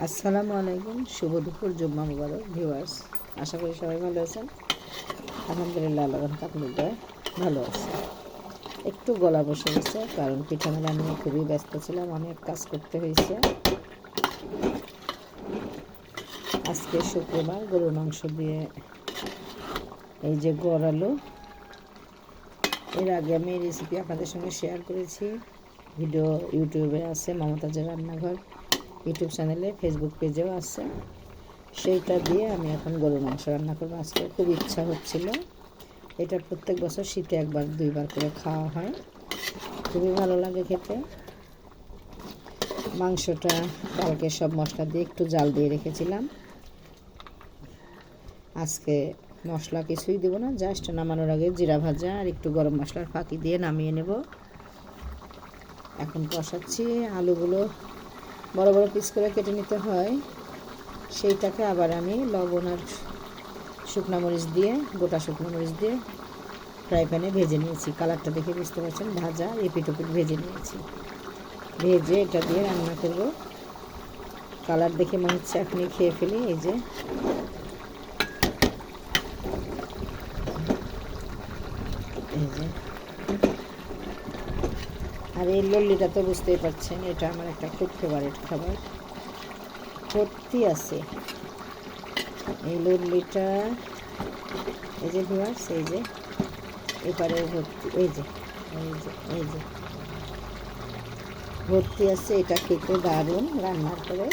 আসসালামু আলাইকুম, শুভ দুপুর, জুম্মা মুবারক ভিউয়ার্স। আশা করি সবাই ভালো আছেন। আলহামদুলিল্লাহ, আল্লাহর কাছে ভালো আছে। একটু গলা বসে গেছে, কারণ পিঠা মেলা নিয়ে খুবই ব্যস্ত ছিলাম, অনেক কাজ করতে হয়েছে। আজকে শুক্রবার, গরুর মাংস দিয়ে এই যে গড়ালো। এর আগে আমি এই রেসিপি আপনাদের সঙ্গে শেয়ার করেছি। ভিডিও ইউটিউবে আছে, মমতাজের রান্নাঘর ইউটিউব চ্যানেলে, ফেসবুক পেজেও আছে। সেইটা দিয়ে আমি এখন গরুর মাংস রান্না করবো। আজকে খুব ইচ্ছা হচ্ছিল। এটা প্রত্যেক বছর শীতে একবার দুইবার করে খাওয়া হয়, খুবই ভালো লাগে খেতে। মাংসটা কালকে সব মশলা দিয়ে একটু জাল দিয়ে রেখেছিলাম। আজকে মশলা কিছুই দেবো না, জাস্ট নামানোর আগে জিরা ভাজা আর একটু গরম মশলার ফাঁকি দিয়ে নামিয়ে নেব। এখন কষাচ্ছি। আলুগুলো বড় বড় পিস করে কেটে নিতে হয়, সেইটাকে আবার আমি লবণ আর শুকনো মরিচ দিয়ে, গোটা শুকনো মরিচ দিয়ে ফ্রাই প্যানে ভেজে নিয়েছি। কালারটা দেখে বুঝতে পারছেন, ভাজা এপিট ওপিট ভেজে নিয়েছি। ভেজে এটা দিয়ে রান্না করব। কালার দেখে মনে হচ্ছে এখনই খেয়ে ফেলি। এই যে আর এই লল্লিটা তো বুঝতেই পারছেন, এটা আমার একটা খুব ফেভারিট খাবার। ভর্তি আছে এই লল্লিটা। এই যে ভিউয়ার্স, এই যে এবারে ভর্তি, এই যে এই যে এই যে ভর্তি আছে। এটা খেতে দারুণ রান্নার পরে।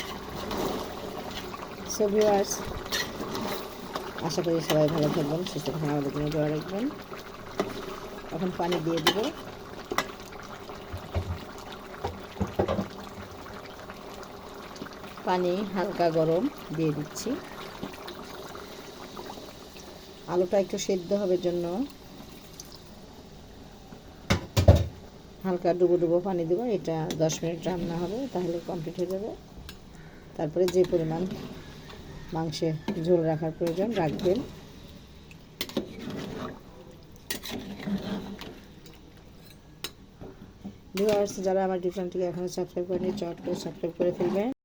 সো ভিউয়ার্স, আশা করি সবাই ভালো থাকবেন, সুস্থ থাকবেন, আমাদের জন্য দোয়া রাখবেন। এখন পানি দিয়ে দিব। পানি হালকা গরম দিয়ে দিচ্ছি। আলুটা একটু সেদ্ধ হবার জন্য হালকা ডুবো ডুবো পানি দেবো। এটা 10 মিনিট রান্না হবে, তাহলে কমপ্লিট হয়ে যাবে। তারপরে যে পরিমাণ মাংসে ঝোল রাখার প্রয়োজন রাখবেন। ভিউয়ার্স, যারা আমার ইউটিউব চ্যানেলটিকে এখনও সাবস্ক্রাইব করেনি, চট করে সাবস্ক্রাইব করে ফেলবেন।